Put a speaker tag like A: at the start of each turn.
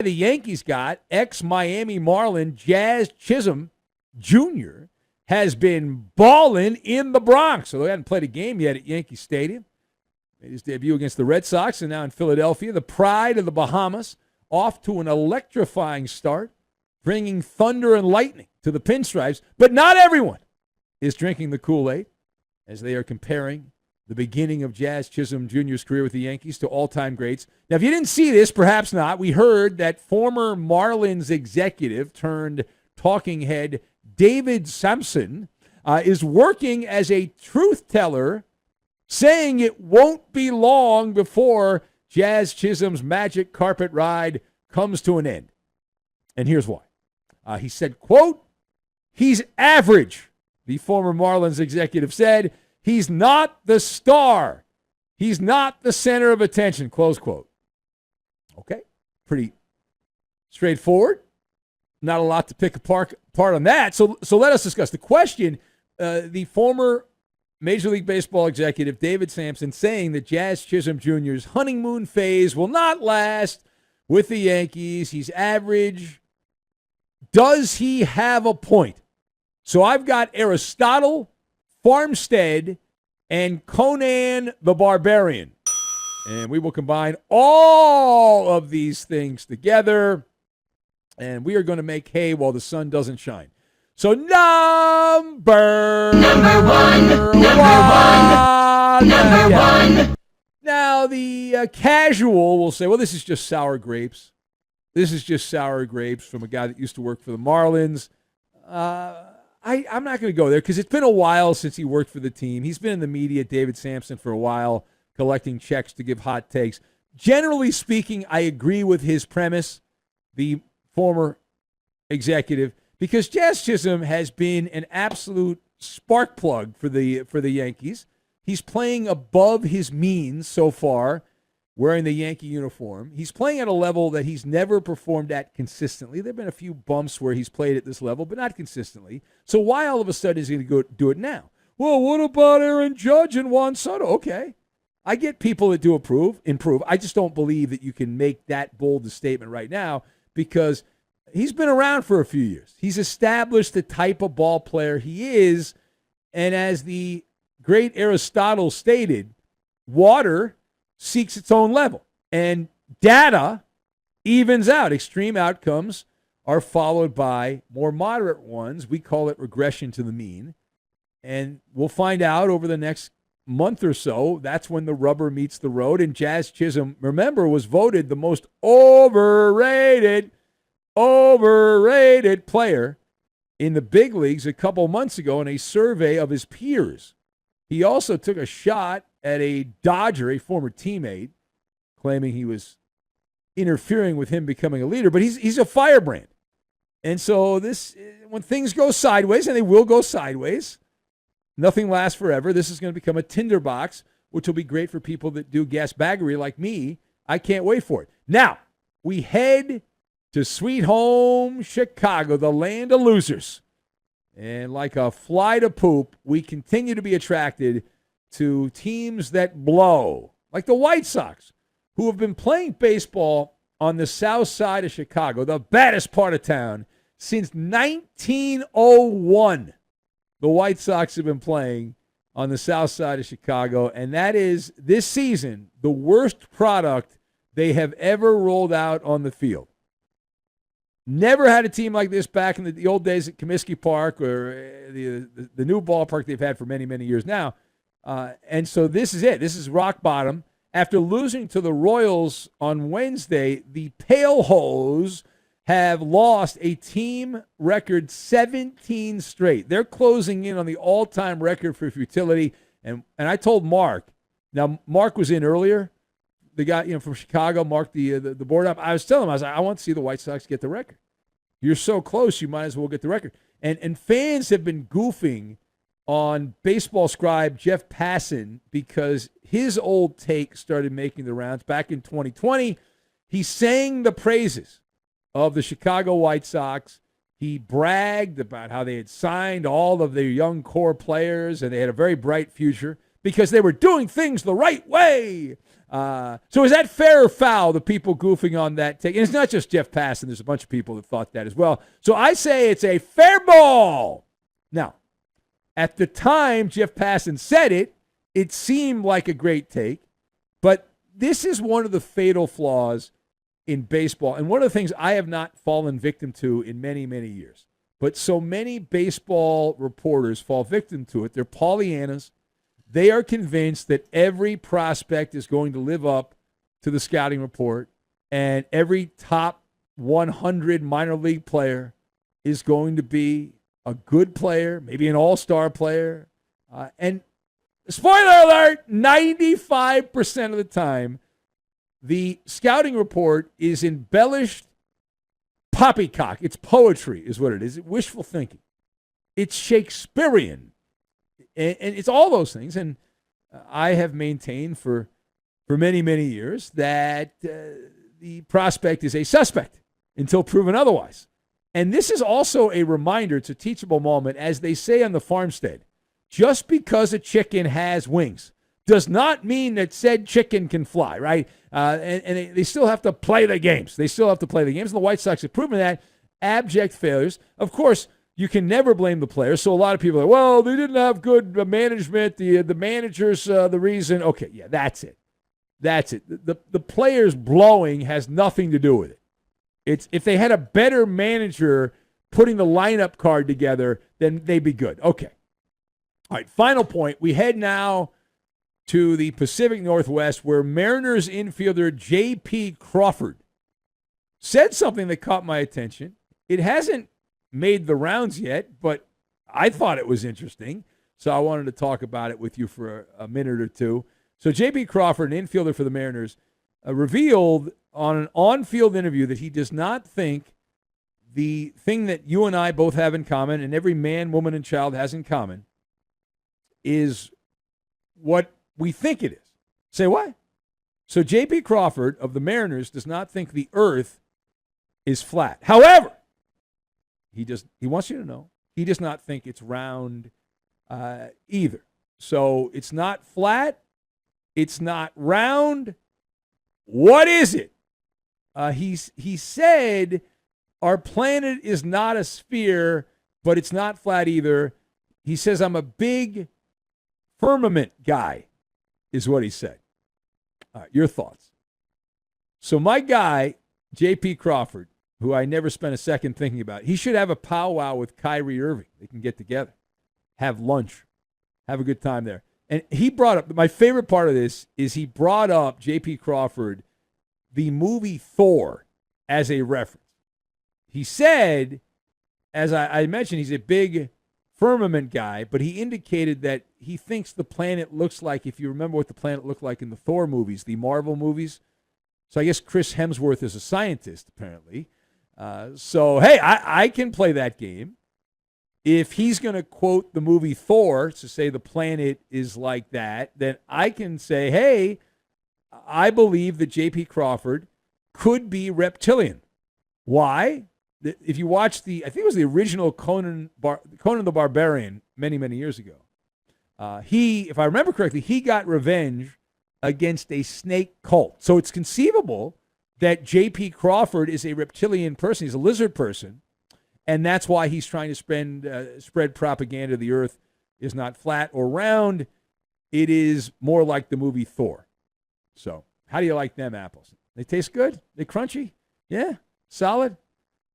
A: the Yankees got, ex-Miami Marlin Jazz Chisholm Jr., has been balling in the Bronx. So they hadn't played a game yet at Yankee Stadium. Made his debut against the Red Sox and now in Philadelphia. The pride of the Bahamas, off to an electrifying start, bringing thunder and lightning to the pinstripes. But not everyone is drinking the Kool-Aid as they are comparing the beginning of Jazz Chisholm Jr.'s career with the Yankees to all-time greats. Now, if you didn't see this, perhaps not, we heard that former Marlins executive turned talking head David Samson is working as a truth teller, saying it won't be long before Jazz Chisholm's magic carpet ride comes to an end. And here's why. He said, quote, "He's average," the former Marlins executive said. "He's not the star. He's not the center of attention," close quote. Okay, pretty straightforward. Not a lot to pick apart on that. So let us discuss the question. The former Major League Baseball executive David Samson saying that Jazz Chisholm Jr.'s honeymoon phase will not last with the Yankees. He's average. Does he have a point? So I've got Aristotle, Farmstead, and Conan the Barbarian. And we will combine all of these things together, and we are going to make hay while the sun doesn't shine. So number one. Now, the casual will say, well, this is just sour grapes. This is just sour grapes from a guy that used to work for the Marlins. I'm not going to go there because it's been a while since he worked for the team. He's been in the media, David Samson, for a while, collecting checks to give hot takes. Generally speaking, I agree with his premise, the former executive, because Jazz Chisholm has been an absolute spark plug for the Yankees. He's playing above his means so far, wearing the Yankee uniform. He's playing at a level that he's never performed at consistently. There have been a few bumps where he's played at this level, but not consistently. So why all of a sudden is he going to go do it now? Well, what about Aaron Judge and Juan Soto? Okay. I get people that do improve. I just don't believe that you can make that bold a statement right now because he's been around for a few years. He's established the type of ball player he is, and as the great Aristotle stated, water seeks its own level, and data evens out. Extreme outcomes are followed by more moderate ones. We call it regression to the mean, and we'll find out over the next month or so. That's when the rubber meets the road, and Jazz Chisholm, remember, was voted the most overrated player in the big leagues a couple months ago in a survey of his peers. He also took a shot at a Dodger, a former teammate, claiming he was interfering with him becoming a leader. But he's a firebrand. And so this, when things go sideways, and they will go sideways, nothing lasts forever. This is going to become a tinderbox, which will be great for people that do gasbaggery like me. I can't wait for it. Now, we head to sweet home Chicago, the land of losers. And like a fly to poop, we continue to be attracted to teams that blow, like the White Sox, who have been playing baseball on the south side of Chicago, the baddest part of town, since 1901. The White Sox have been playing on the south side of Chicago, and that is, this season, the worst product they have ever rolled out on the field. Never had a team like this back in the old days at Comiskey Park or the new ballpark they've had for many, many years now. And so this is it. This is rock bottom. After losing to the Royals on Wednesday, the Pale Hose have lost a team record 17 straight. They're closing in on the all-time record for futility. And I told Mark, now Mark was in earlier, the guy from Chicago, Mark the board up. I was telling him, I was like, I want to see the White Sox get the record. You're so close, you might as well get the record. And fans have been goofing on baseball scribe Jeff Passan because his old take started making the rounds back in 2020. He sang the praises of the Chicago White Sox. He bragged about how they had signed all of their young core players and they had a very bright future because they were doing things the right way. So is that fair or foul, the people goofing on that take? And it's not just Jeff Passan. There's a bunch of people that thought that as well. So I say it's a fair ball. Now, at the time Jeff Passan said it, it seemed like a great take. But this is one of the fatal flaws in baseball. And one of the things I have not fallen victim to in many, many years. But so many baseball reporters fall victim to it. They're Pollyannas. They are convinced that every prospect is going to live up to the scouting report, and every top 100 minor league player is going to be a good player, maybe an all-star player. And spoiler alert, 95% of the time, the scouting report is embellished poppycock. It's poetry is what it is. It's wishful thinking. It's Shakespearean. And it's all those things. And I have maintained for many, many years that the prospect is a suspect until proven otherwise. And this is also a reminder, it's a teachable moment, as they say on the farmstead, just because a chicken has wings does not mean that said chicken can fly, right? And they still have to play the games. They still have to play the games. And the White Sox have proven that. Abject failures. Of course, you can never blame the players. So a lot of people are, well, they didn't have good management. The manager's the reason. Okay, yeah, that's it. That's it. The players blowing has nothing to do with it. It's if they had a better manager putting the lineup card together, then they'd be good. Okay. All right, final point. We head now to the Pacific Northwest, where Mariners infielder J.P. Crawford said something that caught my attention. It hasn't made the rounds yet, but I thought it was interesting, so I wanted to talk about it with you for a minute or two. So J.P. Crawford, an infielder for the Mariners, revealed on an on-field interview that he does not think the thing that you and I both have in common, and every man, woman, and child has in common, is what we think it is. Say what? So J.P. Crawford of the Mariners does not think the earth is flat. However, he wants you to know he does not think it's round either. So it's not flat. It's not round. What is it? He said our planet is not a sphere, but it's not flat either. He says I'm a big firmament guy, is what he said. All right, your thoughts. So my guy, J.P. Crawford, who I never spent a second thinking about, he should have a powwow with Kyrie Irving. They can get together, have lunch, have a good time there. And he brought up, my favorite part of this is he brought up, J.P. Crawford, the movie Thor as a reference. He said, as I mentioned, he's a big firmament guy, but he indicated that he thinks the planet looks like, if you remember what the planet looked like in the Thor movies, the Marvel movies. So I guess Chris Hemsworth is a scientist, apparently. So, hey, I can play that game. If he's going to quote the movie Thor to say the planet is like that, then I can say, hey, I believe that J.P. Crawford could be reptilian. Why? If you watch I think it was the original Conan the Barbarian many, many years ago. If I remember correctly, he got revenge against a snake cult. So it's conceivable that J.P. Crawford is a reptilian person. He's a lizard person. And that's why he's trying to spread propaganda the earth is not flat or round. It is more like the movie Thor. So how do you like them apples? They taste good? They crunchy? Yeah? Solid?